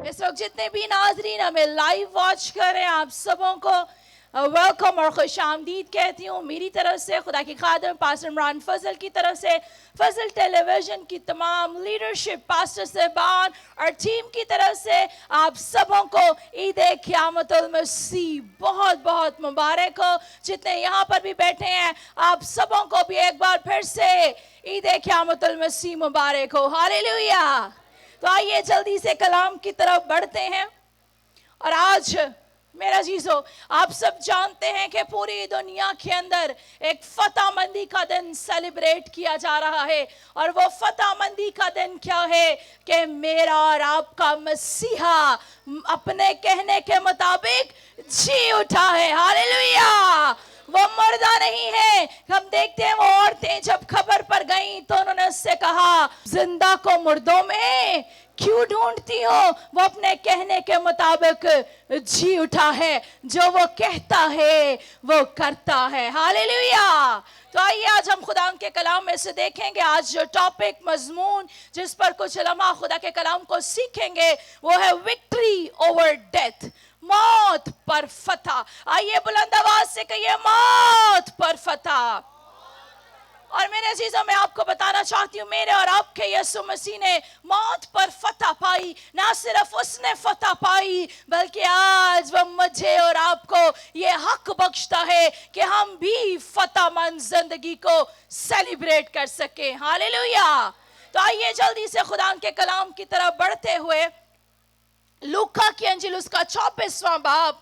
इस वक्त जितने भी नाजरीन हमें लाइव वॉच कर रहे हैं, आप सबों को वेलकम और खुश आमदीद कहती हूँ मेरी तरफ से, खुदा की खादम पास्टर इमरान फजल की तरफ से, फजल टेलीविजन की तमाम लीडरशिप, पास्टर साहबान और टीम की तरफ से आप सबों को ईद क़यामतुल मसीह बहुत बहुत मुबारक हो। जितने यहाँ पर भी बैठे हैं आप सबों को भी एक बार फिर से ईद क़यामतुल मसीह मुबारक हो। हालेलुया। तो आइए जल्दी से कलाम की तरफ बढ़ते हैं। और आज मेरा जीजो, आप सब जानते हैं कि पूरी दुनिया के अंदर एक फतह मंदी का दिन सेलिब्रेट किया जा रहा है। और वो फतह मंदी का दिन क्या है कि मेरा और आपका मसीहा अपने कहने के मुताबिक जी उठा है। हालेलुया। वो मुर्दा नहीं है। हम देखते हैं वो औरतें जब खबर पर गईं तो उन्होंने उससे कहा, जिंदा को मुर्दों में क्यों ढूंढती हो? वो अपने कहने के मुताबिक जी उठा है। जो वो कहता है वो करता है। हालेलुया। तो आइए आज हम खुदा के कलाम में से देखेंगे। आज जो टॉपिक मजमून जिस पर कुछ उलमा खुदा के कलाम को सीखेंगे वो है विक्ट्री ओवर डेथ, मौत पर फतह। आइए बुलंद आवाज से कहिए, मौत पर फतह। और मेरे अजीजों, मैं आपको बताना चाहती हूँ, मेरे और आपके यीशु मसीह ने मौत पर फतह पाई। ना सिर्फ उसने फतह पाई बल्कि आज वह मुझे और आपको ये हक बख्शता है कि हम भी फतहमंद जिंदगी को सेलिब्रेट कर सके। हालेलुया। तो आइए जल्दी से खुदा के कलाम की तरफ बढ़ते हुए लूका की अंजील उसका 24वां बाब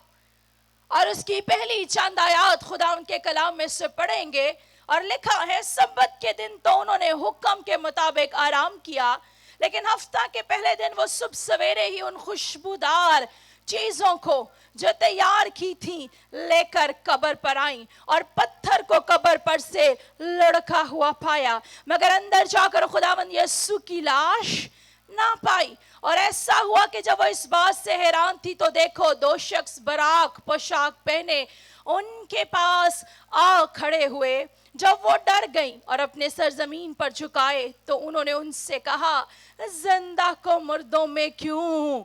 और उसकी पहली चंद आयात खुदा के कलाम में से पढ़ेंगे। और लिखा है, सब्बत के दिन तो उन्होंने हुक्म के मुताबिक आराम किया, लेकिन हफ्ता के पहले दिन वो सुबह सवेरे ही उन खुशबूदार चीजों को जो तैयार की थी लेकर कब्र पर आई और पत्थर को कब्र पर से लुढ़का हुआ पाया, मगर अंदर जाकर खुदावंद यीशु की लाश ना पाई। और ऐसा हुआ कि जब वो इस बात से हैरान थी तो देखो, दो शख्स बराक पोशाक पहने उनके पास आ खड़े हुए। जब वो डर गई और अपने सर जमीन पर झुकाए तो उन्होंने उनसे कहा, जिंदा को मुर्दों में क्यों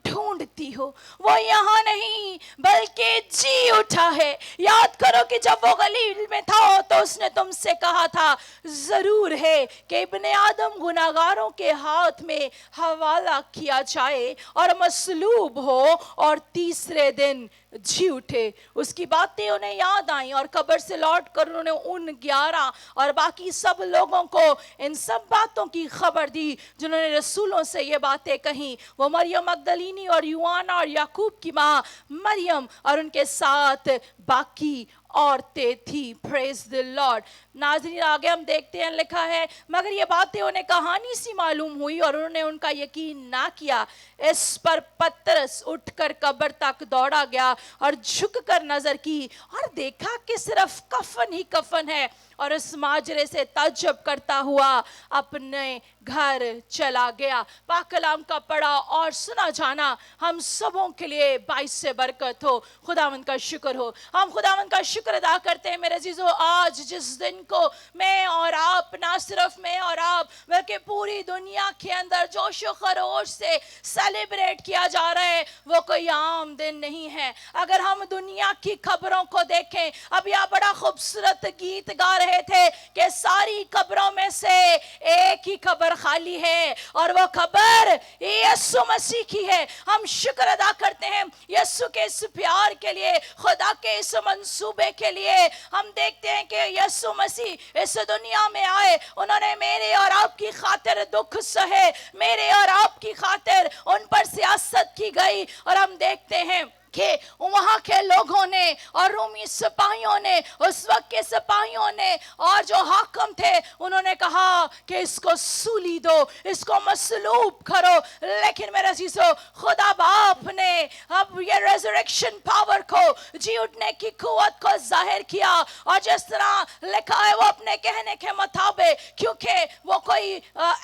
ढूंढती हो? वो यहाँ नहीं बल्कि जी उठा है। याद करो कि जब वो गलील में था तो उसने तुमसे कहा था, जरूर है कि इब्ने आदम गुनाहगारों के हाथ में हवाला किया जाए और मसलूब हो और तीसरे दिन जी उठे। उसकी बातें उन्हें याद आई और कब्र से लौट कर उन्होंने उन 11 और बाकी सब लोगों को इन सब बातों की खबर दी जिन्होंने रसूलों से ये बातें कही। वो मरियम मगदलीनी और यूआना और याकूब की माँ मरियम और उनके साथ बाकी औरतें थी। Praise the Lord. नाज़रीन, आगे हम देखते हैं, लिखा है, मगर ये बातें उन्हें कहानी सी मालूम हुई और उन्होंने उनका यकीन ना किया। इस पर पतरस उठकर कब्र तक दौड़ा गया और झुककर नजर की और देखा कि सिर्फ कफन ही कफन है, और इस माजरे से ताज्जुब करता हुआ अपने घर चला गया। पाक कलाम का पढ़ा और सुना जाना हम सबों के लिए बाइस से बरकत हो। खुदावंद का शुक्र हो। हम खुदावंद का शुक्र अदा करते हैं मेरे अजीजों, आज जिस दिन को मैं और आप, ना सिर्फ मैं और आप बल्कि पूरी दुनिया के अंदर जोश व खरोश से सेलिब्रेट किया जा रहा है, वो कोई आम दिन नहीं है। अगर हम दुनिया की खबरों को देखें, अब यह बड़ा खूबसूरत गीत गा रहे थे कि सारी कब्रों में से एक ही कब्र खाली है और वो कब्र यीशु मसीह की है। हम शुक्र अदा करते हैं यीशु के इस प्यार के लिए, खुदा के इस मंसूबे के लिए। हम देखते हैं कि यीशु मसीह इस दुनिया में आए, उन्होंने मेरे और आपकी खातिर दुख सहे, मेरे और आपकी खातिर उन पर सियासत की गई। और हम देखते हैं कि वहां के लोगों ने और रोमी सिपाहियों ने, उस वक्त के सिपाहियों ने और जो हाकिम थे, उन्होंने कहा कि इसको सूली दो, इसको मसलूब करो। लेकिन मेरे अजीजों, खुदा बाप ने अब ये रेजरेक्शन पावर को, जी उठने की कुव्वत को जाहिर किया। और जिस तरह लिखा है, वो अपने कहने के मुताबिक, क्योंकि वो कोई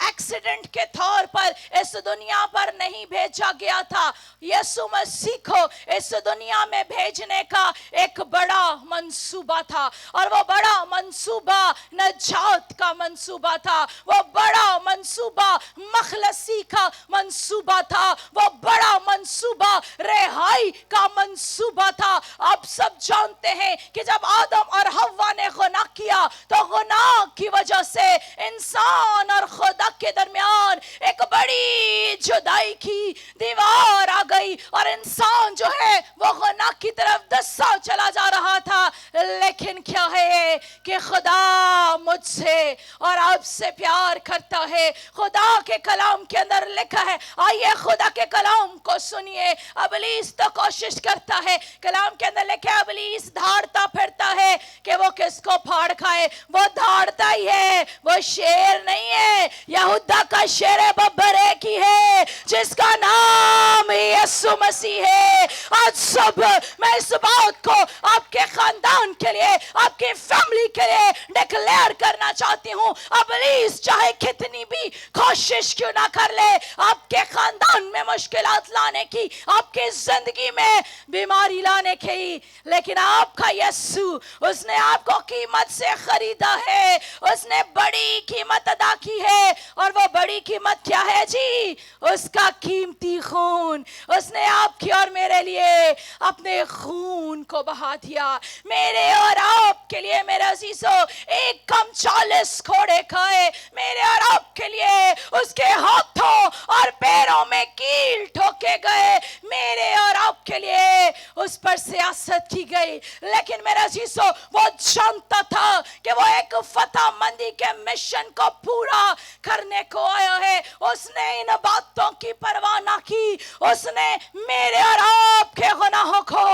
एक्सीडेंट के तौर पर इस इस दुनिया पर नहीं भेजा गया था। यीशु मसीह को इस दुनिया में भेजने का एक बड़ा मंसूबा था, और वो बड़ा मंसूबा नजात का मंसूबा था, वो बड़ा मंसूबा मखलसी का मंसूबा था, वो बड़ा मंसूबा रिहाई का मंसूबा था। आप सब जानते हैं कि जब आदम और हव्वा ने गुनाह किया तो गुनाह की वजह से इंसान और खुदा के दरमियान एक बड़ी जुदाई की दीवार आ गई, और इंसान जो है वो गुनाह की तरफ दसा चला जा रहा था। लेकिन क्या है कि खुदा मुझसे और आपसे प्यार करता है। खुदा के कलाम के अंदर लिखा है, आइए खुदा के कलाम को सुनिए। इब्लीस तो कोशिश करता है, कलाम के अंदर लिखा है इब्लीस धाड़ता फिरता है कि वो किसको फाड़ खाए। वो धाड़ता ही है, वो शेर नहीं है। यहूदा का शेर बब्बर एक ही है जिसका नाम यीशु मसीह है। आज सब मैं इस बात को आपके खानदान के लिए, आपकी फैमिली के लिए डिक्लेयर करना चाहती हूँ। इब्लीस चाहे कितनी भी कोशिश क्यों ना कर ले आपके खानदान में मुश्किलात लाने की, आपके जिंदगी में बीमारी लाने की, लेकिन आपका यीशु, उसने आपको कीमत से खरीदा है, उसने बड़ी कीमत अदा की है। और वो बड़ी कीमत क्या है जी? उसका कीमती खून। उसने आपकी और मेरे लिए अपने खून को बहा दिया। मेरे और आपके लिए मेरे अजीजों एक कम 40 घोड़े खाए। मेरे और आपके लिए उसके हाथों और पैरों में कील ठोके गए। मेरे और आपके लिए उस पर सियासत की गई। लेकिन मेरे अजीजों वो जानता था कि वो एक फतह मंदी के मिशन को पूरा करने को आया है। उसने इन बातों की परवाह ना की। उसने मेरे और आपके गुनाहों को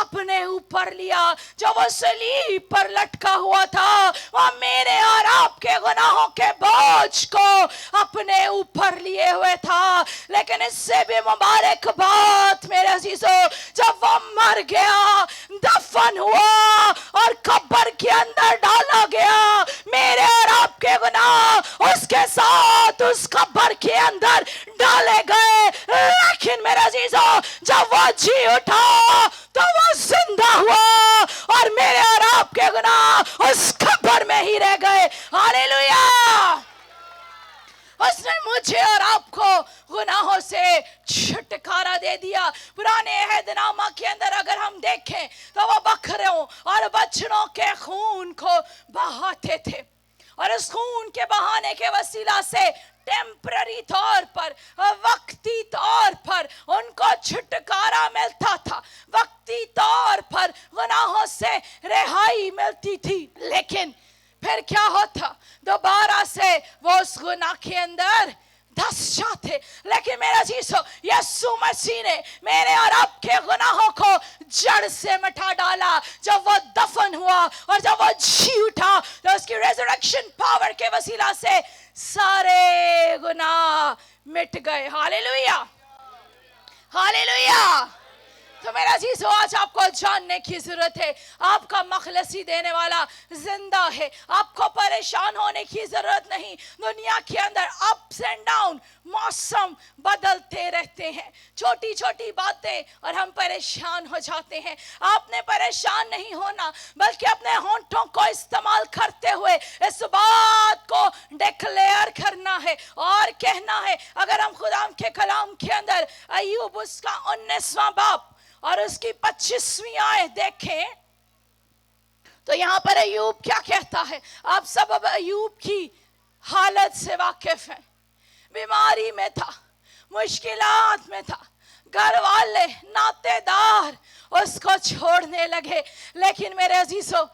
अपने ऊपर लिया। जो वो सलीब पर लटका हुआ था, वो मेरे और आपके गुनाहों के बोझ को अपने ऊपर लिए हुए था। लेकिन इससे भी मुबारक बात मेरे अजीजों, जब वो मर गया, दफन हुआ और कब्र के अंदर डाला गया, मेरे और आपके गुनाह उसके साथ उस कब्र के अंदर डाले गए। लेकिन मेरे अजीजों, जब वो जी उठा तो वो जिंदा हुआ, और मेरे और आपके गुनाह उस कब्र में ही रह गए। हालेलुया! उसने मुझे और आपको गुनाहों से छुटकारा दे दिया। पुराने अहदनामा के अंदर अगर हम देखें तो वो बकरों और बछड़ों के खून को बहाते थे, और इस खून के बहाने के वसीला से टेम्पररी तौर पर, वक्ती तौर पर उनको छुटकारा मिलता था, वक्ती तौर पर गुनाहों से रिहाई मिलती थी। लेकिन फिर क्या होता? दोबारा से वो उस गुनाह के अंदर धस जाते। लेकिन मेरा अजीजों, यीशु मसीह ने मेरे और आपके गुनाहों को जड़ से मिटा डाला। जब वो दफन हुआ और जब वो जी उठा तो उसकी रेजरेक्शन पावर के वसीला से सारे गुनाह मिट गए। हालेलुया! हालेलुया! तो मेरा अजीजों, आज आपको जानने की जरूरत है, आपका मखलसी देने वाला जिंदा है। आपको परेशान होने की जरूरत नहीं। दुनिया के अंदर अप्स एंड डाउन, मौसम बदलते रहते हैं, छोटी छोटी बातें, और हम परेशान हो जाते हैं। आपने परेशान नहीं होना, बल्कि अपने होंठों को इस्तेमाल करते हुए इस बात को डिक्लेयर करना है और कहना है। अगर हम खुदा के कलाम के अंदर अय्यूब उसका 19वां बाब और उसकी 25वीं आयत देखें तो यहाँ पर अय्यूब क्या कहता है। आप सब अब अय्यूब की हालत से वाकिफ हैं। बीमारी में था, मुश्किलात में था, घर वाले नातेदार उसको छोड़ने लगे। लेकिन मेरे अजीजों,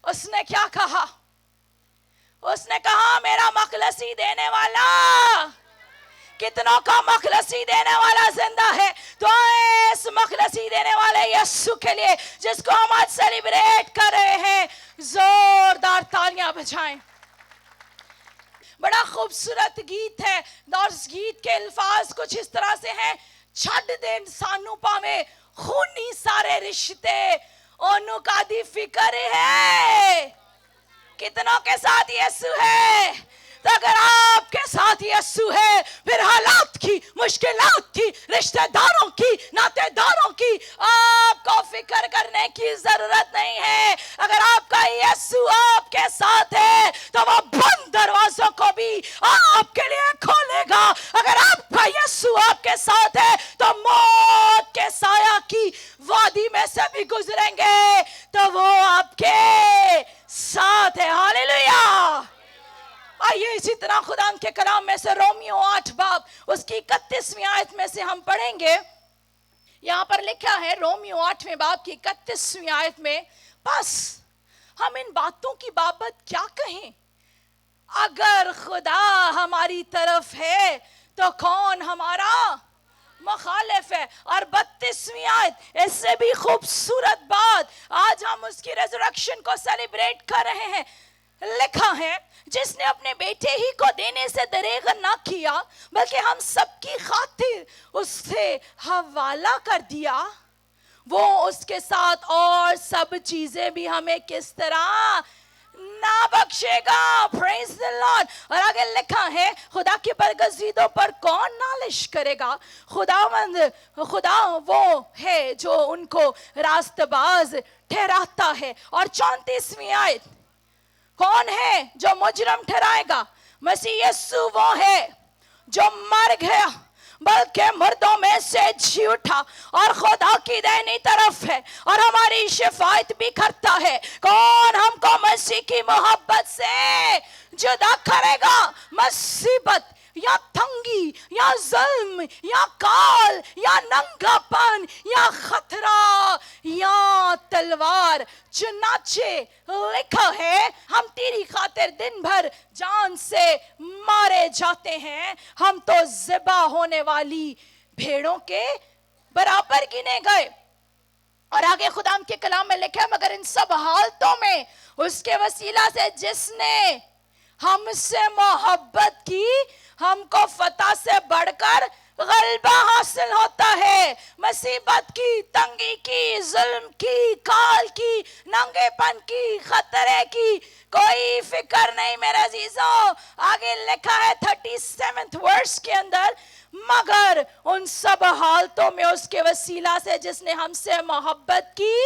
उसने क्या कहा? उसने कहा, मेरा मखलसी देने वाला, कितनों का मखलसी देने वाला जिंदा है। तो इस मखलसी देने वाले यीशु के लिए, जिसको हम आज सेलिब्रेट कर रहे हैं, जोरदार तालियां बजाएं। बड़ा खूबसूरत गीत है और इस गीत के अल्फाज कुछ इस तरह से हैं। छड़ दे सानू पावे खूनी सारे रिश्ते, ओनू का दी फिक्र है। कितनों के साथ यीशु है? तो अगर आपके साथ यीशु है, फिर हालात मुश्किलात की, रिश्तेदारों की, नातेदारों की आपको फिक्र करने की जरूरत नहीं है। अगर आपका यीशु आपके साथ है तो वो बंद दरवाजों को भी आपके लिए खोलेगा। अगर आपका यीशु आपके साथ है तो मौत के साया की वादी में से भी गुजरेंगे तो वो आपके साथ है। हालेलुया। आइए इसी तरह खुदा के कलाम में से रोमियो 8 बाब उसकी 31वीं आयत में से हम पढ़ेंगे। यहाँ पर लिखा है रोमियो 8वें बाब की 31वीं आयत में, बस हम इन बातों की बाबत क्या कहें? अगर खुदा हमारी तरफ है तो कौन हमारा मुखालिफ है? और 32वीं आयत, इससे भी खूबसूरत बात, आज हम उसकी रेजरेक्शन को सेलिब्रेट कर रहे हैं। लिखा है, जिसने अपने बेटे ही को देने से दरेग ना किया बल्कि हम सबकी खातिर उससे हवाला कर दिया, वो उसके साथ और सब चीजें भी हमें किस तरह ना बख्शेगा। Praise the Lord. और आगे लिखा है, खुदा की बरगज़ीदों पर कौन नालिश करेगा? खुदा वो है जो उनको रास्तबाज ठहराता है। और 34वीं आयत, कौन है जो मुजरम ठहराएगा? मसीह यीशु वो है जो मर गया बल्कि मुर्दों में से जी उठा और खुदा की दाहिनी तरफ है और हमारी शिफायत भी करता है। कौन हमको मसीह की मोहब्बत से जुदा करेगा? मुसीबत या तंगी या जुल्म या काल या नंगापन या खतरा या तलवार, चुनाचे लिखा है, हम तेरी खातिर दिन भर जान से मारे जाते हैं, हम तो ज़िबा होने वाली भेड़ों के बराबर गिने गए। और आगे खुदा के कलाम में लिखा है, मगर इन सब हालतों में उसके वसीला से जिसने हमसे मोहब्बत की हमको फतह से बढ़कर गलबा हासिल होता है। मुसीबत की, तंगी की, जुल्म की, काल की, नंगेपन की, खतरे की कोई फिक्र नहीं मेरे अजीजों। आगे लिखा है 37th वर्स के अंदर, मगर उन सब हालतों में उसके वसीला से जिसने हमसे मोहब्बत की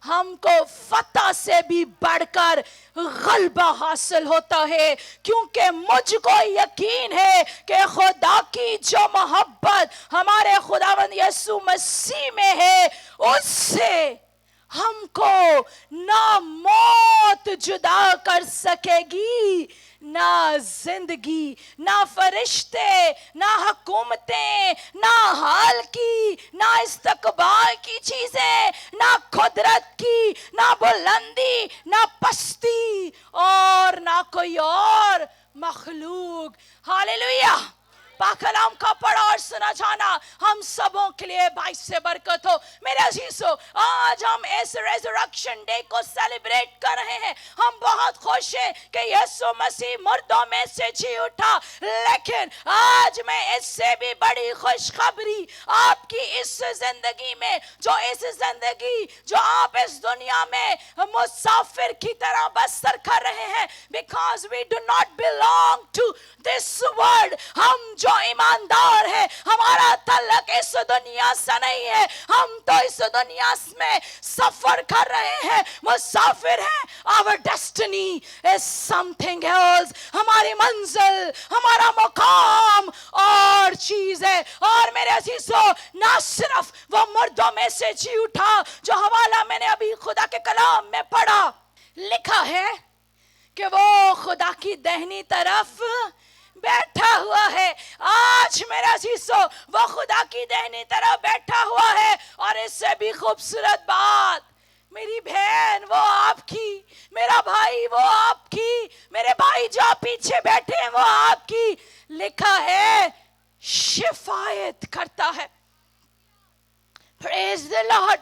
हमको फतह से भी बढ़कर गलबा हासिल होता है, क्योंकि मुझको यकीन है कि खुदा की जो मोहब्बत हमारे खुदावंद यीशु मसीह में है उससे हमको ना मौत जुदा कर सकेगी, ना जिंदगी, ना फरिश्ते, ना हुकूमतें, ना हाल की, ना इस्तकबाल की चीजें, ना कुदरत की, ना बुलंदी, ना पस्ती और ना कोई और मखलूक। हालेलुया। पाक कलाम का पढ़ा और सुना जाना हम सबों के लिए बाइस से बरकत हो। मेरे अजीजों, आज हम इस रेजरेक्शन डे को सेलिब्रेट कर रहे हैं। हम बहुत खुश हैं कि यीशु मसीह मुर्दों में से जी उठा, लेकिन आज मैं इससे भी बड़ी खुशखबरी आपकी इस जिंदगी में, जो आप इस दुनिया में मुसाफिर की तरह बसर कर रहे हैं, because we do not belong to this world, हम जो ईमानदार है हमारा तल्लक इस दुनिया से नहीं है, हम तो इस दुनिया में सफर कर रहे हैं, मुसाफिर हैं। Our destiny is something else, हमारी मंजिल, हमारा मुकाम और चीज है। और मेरे अजीजों, ना सिर्फ वो मुर्दों में से जी उठा, जो हवाला मैंने अभी खुदा के कलाम में पढ़ा, लिखा है कि वो खुदा की दाहिनी तरफ बैठा हुआ है। आज मेरा अजीजों, वो खुदा की दाहिनी तरफ बैठा हुआ है। और इससे भी खूबसूरत बात, मेरी बहन वो आपकी, मेरा भाई वो आपकी, मेरे भाई जो पीछे बैठे हैं वो आपकी, लिखा है शिफायत करता है। Praise the Lord.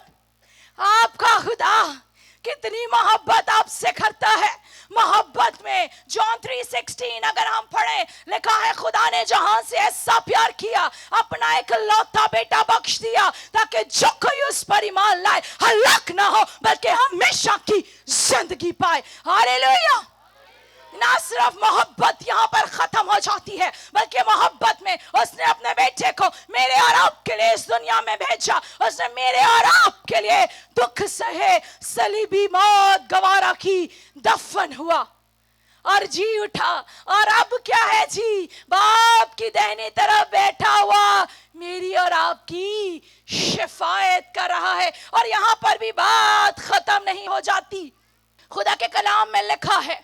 आपका खुदा कितनी मोहब्बत आपसे करता है। मोहब्बत में जॉन 3:16 अगर हम पढ़े, लिखा है खुदा ने जहां से ऐसा प्यार किया, अपना एक लौता बेटा बख्श दिया, ताकि जो कोई उस पर ईमान लाए हलाक ना हो बल्कि हमेशा की जिंदगी पाए। हालेलुया। ना सिर्फ मोहब्बत यहाँ पर खत्म हो हो जाती है, बल्कि मोहब्बत में उसने अपने बेटे को मेरे और आपके लिए इस दुनिया में भेजा। उसने मेरे और आपके लिए दुख सहे, सलीबी मौत गवारा की, दफन हुआ और जी उठा, और अब क्या है जी, बाप की दाहिनी तरफ बैठा हुआ मेरी और आपकी शिफायत कर रहा है। और यहाँ पर भी बात खत्म नहीं हो जाती। खुदा के कलाम में लिखा है,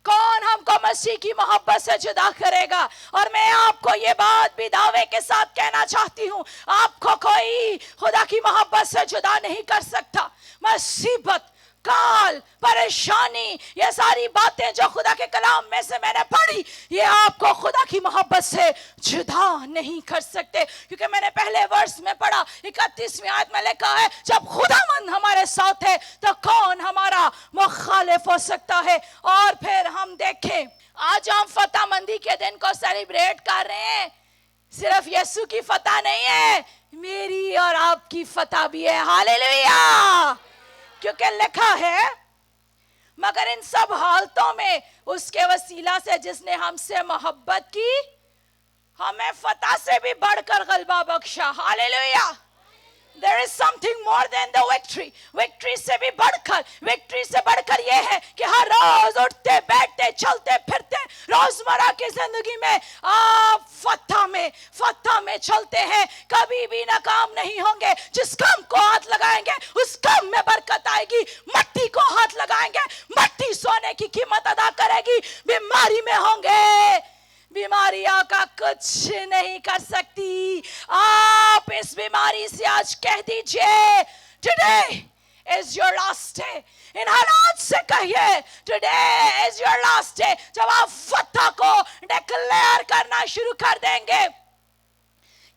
कौन हमको मसीह की मोहब्बत से जुदा करेगा। और मैं आपको ये बात भी दावे के साथ कहना चाहती हूँ, आपको कोई खुदा की मोहब्बत से जुदा नहीं कर सकता। मुसीबत, काल, परेशानी, ये सारी बातें जो खुदा के कलाम में से मैंने पढ़ी, ये आपको खुदा की मोहब्बत से जुदा नहीं कर सकते। क्योंकि मैंने पहले वर्ष में पढ़ा, 31वीं आयत में लिखा है, जब खुदावंद हमारे साथ है तो कौन हमारा मुखालिफ हो सकता है। और फिर हम देखें, आज हम फतह मंदी के दिन को सेलिब्रेट कर रहे हैं। सिर्फ यीशु की फतह नहीं है, मेरी और आपकी फतह भी है। हालेलुया। क्योंकि लिखा है, मगर इन सब हालतों में उसके वसीला से जिसने हमसे मोहब्बत की, हमें फतह से भी बढ़कर गलबा बख्शा। Hallelujah. There is something more than the victory. Victory से भी बढ़कर, victory से बढ़कर ये है कि हर रोज उठते बैठते चलते फिरते रोजमर्रा की जिंदगी में आप फतह में चलते हैं, कभी भी नाकाम नहीं होंगे। जिस काम को हाथ लगाएंगे उस काम में बरकत आएगी। मट्टी को हाथ लगाएंगे, मट्टी सोने की कीमत अदा करेगी। बीमारी में होंगे, बीमारियां का कुछ नहीं कर सकती। आप इस बीमारी से आज कह दीजिए, today is your last day. इन हालात से कहिए, today is your last day. जब आप फतह को डिक्लेयर करना शुरू कर देंगे।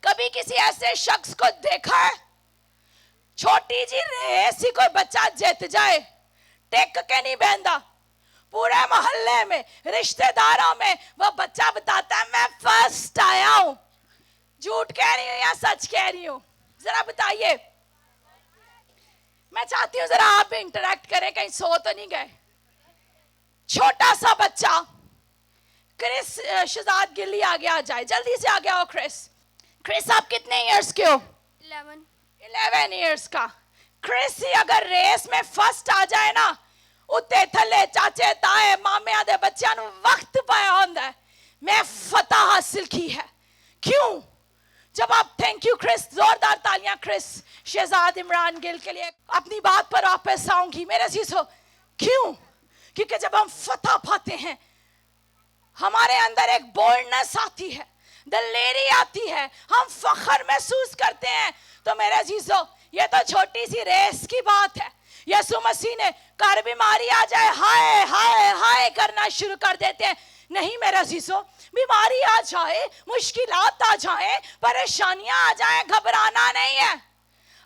कभी किसी ऐसे शख्स को देखा है, छोटी जी रेस ही कोई बच्चा जीत जाए, टेक के नहीं बहनदा, पूरे मोहल्ले में, रिश्तेदारों में वो बच्चा बताता है मैं फर्स्ट आया हूं। झूठ कह रही हूं या सच कह रही हूं, जरा बताइए। मैं चाहती हूं जरा आप भी इंटरेक्ट करें, कहीं सो तो नहीं गए। छोटा सा बच्चा, क्रिस शहजाद गिल्ली आगे आ जाए, जल्दी से आगे आओ। क्रिस आप कितने इयर्स के हो? 11 इयर्स का। क्रिस ही अगर रेस में फर्स्ट आ जाए ना, उत्ते थले चाचे ताए मामे आदे बच्चों ਨੂੰ वक्त पाया होता है, मैं फतह हासिल की है। क्यों? जब आप, थैंक यू क्रिस, जोरदार तालियां क्रिस शहजाद इमरान गिल के लिए। अपनी बात पर वापस आऊंगी मेरे अजीजों। क्यों? क्योंकि जब हम फतह पाते हैं, हमारे अंदर एक बोल्डनेस आती है, दिलेरी आती है, हम फख्र महसूस करते हैं। तो मेरे अजीजों, ये तो छोटी सी रेस की बात है। यीशु मसीह ने कर बीमारी आ जाए हाय हाय हाय करना शुरू कर देते हैं। नहीं मेरे अजीजों, बीमारी आ जाए, मुश्किलात आ जाए, परेशानियां आ जाए, घबराना नहीं है।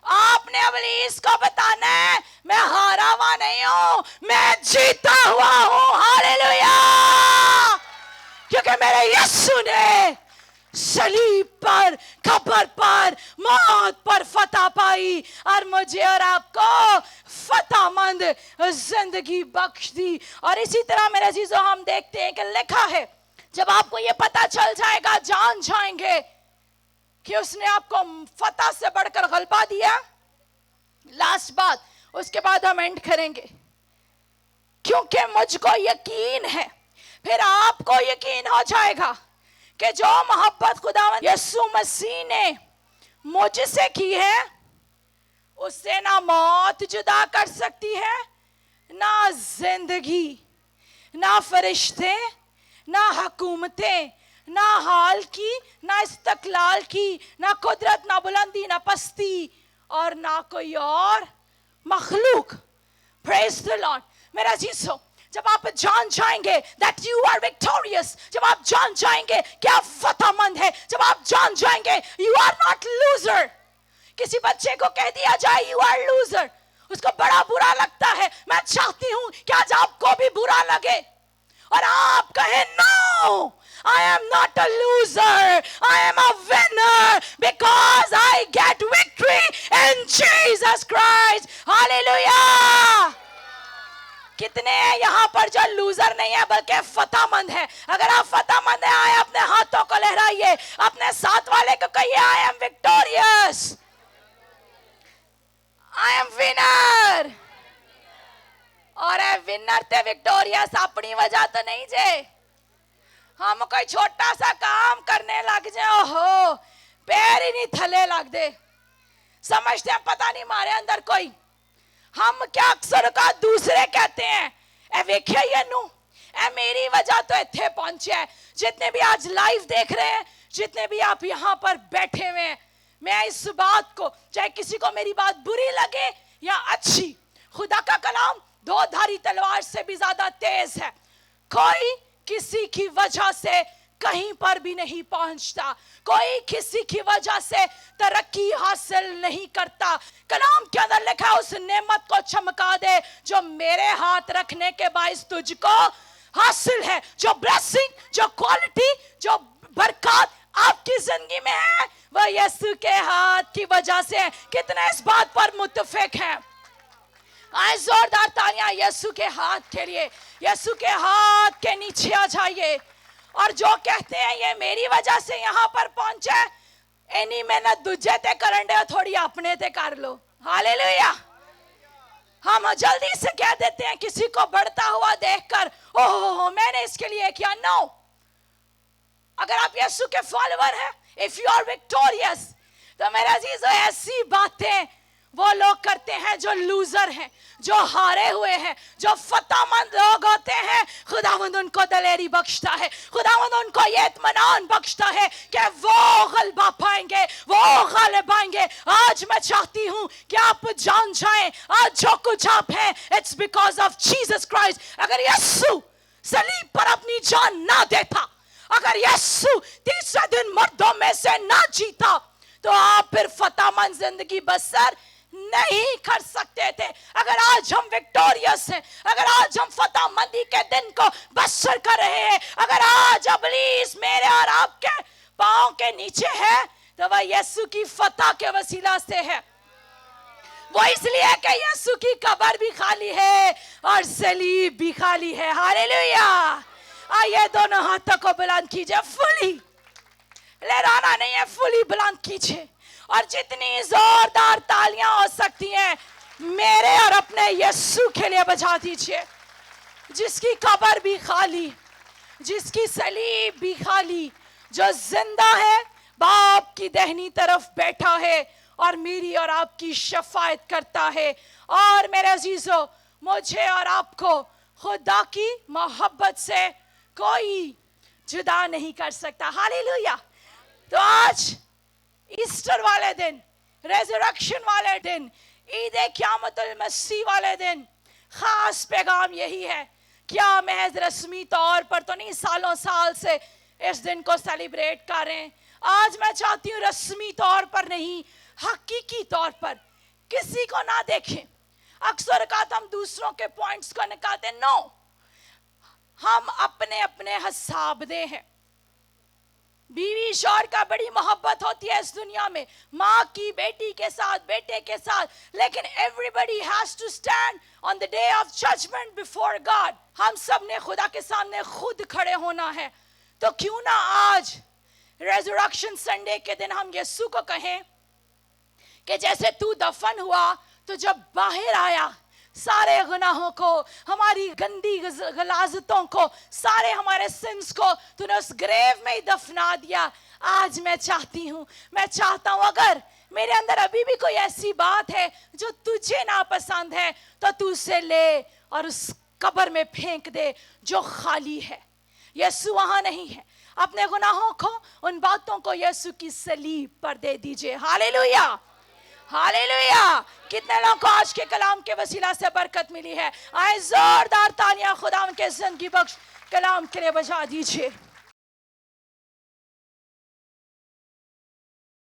आपने इब्लीस को बताना है, मैं हारा हुआ नहीं हूं, मैं जीता हुआ हूं। हालेलुया। क्योंकि मेरे यीशु ने सलीब पर, कब्र पर, मौत पर फतह पाई और मुझे और आपको फतहमंद जिंदगी बख्श दी। और इसी तरह मेरे अजीजों, हम देखते हैं कि लिखा है, जब आपको ये पता चल जाएगा, जान जाएंगे कि उसने आपको फतह से बढ़कर गलबा दिया। लास्ट बात, उसके बाद हम एंड करेंगे। क्योंकि मुझको यकीन है, फिर आपको यकीन हो जाएगा कि जो मोहब्बत खुदावंद यीशु मसीह ने मुझसे की है, उससे ना मौत जुदा कर सकती है, ना जिंदगी, ना फरिश्ते, ना हुकूमतें, ना हाल की, ना इस्तकलाल की, ना कुदरत, ना बुलंदी, ना पस्ती, और ना कोई और मखलूक। Praise the Lord. मेरा अजीजों, जब आप जान जाएंगे that you are victorious, जब आप जान जाएंगे कि आप फतहमंद हैं, जब आप जान जाएंगे you are not loser। किसी बच्चे को कह दिया जाए you are loser, उसको बड़ा बुरा लगता है। मैं चाहती हूं कि आज आपको भी बुरा लगे और आप कहें no, I am not a loser, I am a winner because I get victory in Jesus Christ. Hallelujah। कितने हैं यहाँ पर जो लूजर नहीं है बल्कि फतहमंद है? अगर आप फतहमंद हैं, I हाथों को लहराइए, अपने साथ वाले को कहिए I am victorious, I am winner. और विनर ते विक्टोरियस अपनी वजह तो नहीं जे, हम कोई छोटा सा काम करने लग जाए, ओहो पैर ही नहीं थले लग दे, समझते हैं पता नहीं हमारे अंदर कोई, हम क्या अक्सर का दूसरे कहते हैं ए वेखे ये नू ए मेरी वजह तो इत्थे पहुंचे है। जितने भी आज लाइव देख रहे हैं, जितने भी आप यहाँ पर बैठे हुए हैं, मैं इस बात को, चाहे किसी को मेरी बात बुरी लगे या अच्छी, खुदा का कलाम दो धारी तलवार से भी ज्यादा तेज है। कोई किसी की वजह से कहीं पर भी नहीं पहुंचता, कोई किसी की वजह से तरक्की हासिल नहीं करता। कलाम के अंदर लिखा है उस नेमत को चमका दे जो मेरे हाथ रखने के बाइस तुझको हासिल है। जो ब्लेसिंग, जो क्वालिटी, जो बरकत आपकी जिंदगी में है वह यीशु के हाथ की वजह से है। कितने इस बात पर मुत्तफिक हैं? आए जोरदार तालियां यीशु के हाथ के लिए। यीशु के हाथ के नीचे आ जाइए। और जो कहते हैं ये मेरी वजह से यहाँ पर पहुंचे, इन्हीं मेहनत दूजे ते करन दे, थोड़ी अपने ते कर लो। हालेलुया। हम जल्दी से कह देते हैं किसी को बढ़ता हुआ देखकर, ओह मैंने इसके लिए किया। नो, अगर आप यीशु के फॉलोवर हैं, इफ यू आर विक्टोरियस, तो मेरे अजीजों ऐसी बातें वो लोग करते हैं जो लूजर हैं, जो हारे हुए हैं, जो फतहमंद लोग होते हैं। खुदावंद उनको दलेरी बख्शता है, खुदावंद उनको ये इत्मीनान बख्शता है कि वो गलबा पाएंगे, वो गालिब आएंगे। आज मैं चाहती हूँ कि आप जान जाएं, आज जो कुछ आप हैं, it's because of Jesus Christ. अगर यीशु सलीब पर अपनी जान ना देता, अगर यीशु तीसरे दिन मर्दों में से ना जीता, तो आप फिर फतहमंद जिंदगी बसर नहीं कर सकते थे। अगर आज हम विक्टोरियस हैं, अगर आज हम फतहमंदी के दिन को बसर कर रहे हैं, अगर आज इब्लीस मेरे और आपके पांव के नीचे है, तो वह यीशु की फतह के वसीला से है। वो इसलिए कि यीशु की कब्र भी खाली है और सलीब भी खाली है। हालेलुया। आइए दोनों हाथों को बुलंद कीजिए, फुली लहराना नहीं है, फुली बुलंद कीजिए। और जितनी जोरदार तालियां हो सकती हैं मेरे और अपने यीशु के लिए बजा दीजिए, जिसकी कब्र भी खाली, जिसकी सलीब भी खाली, जो जिंदा है, बाप की दाहिनी तरफ बैठा है और मेरी और आपकी शफायत करता है। और मेरे अजीजों, मुझे और आपको खुदा की मोहब्बत से कोई जुदा नहीं कर सकता। हालेलुया। तो आज ईस्टर वाले दिन, रेजरेक्शन वाले दिन, ईद क़यामतुल मसीह वाले दिन, खास पैगाम यही है, क्या महज रस्मी तौर पर तो नहीं, सालों साल से इस दिन को सेलिब्रेट करें। आज मैं चाहती हूँ रस्मी तौर पर नहीं, हकीकी तौर पर किसी को ना देखें। अक्सर का हम दूसरों के पॉइंट्स को निकालते, नो, हम अपने अपने हिसाब दे हैं। बीवी शौहर का बड़ी मोहब्बत होती है इस दुनिया में, माँ की बेटी के साथ, बेटे के साथ, लेकिन everybody has to stand on the day of judgement before God. हम सब ने खुदा के सामने खुद खड़े होना है। तो क्यों ना आज रेजरेक्शन संडे के दिन हम यीशु को कहें कि जैसे तू दफन हुआ तो जब बाहर आया, सारे गुनाहों को, हमारी गंदी गलाजतों को, सारे हमारे सिंस को तूने उस ग्रेव में ही दफना दिया। आज मैं चाहती हूँ, मैं चाहता हूँ, अगर मेरे अंदर अभी भी कोई ऐसी बात है जो तुझे नापसंद है, तो तू उसे ले और उस कब्र में फेंक दे जो खाली है। यीशु वहां नहीं है। अपने गुनाहों को, उन बातों को यीशु की सलीब पर दे दीजिए। Hallelujah, hallelujah. कितने लोगों को आज के कलाम के वसीला से बरकत मिली है? आए जोरदार तालियां खुदा उनके जिंदगी बख्श कलाम के लिए बजा दीजिए।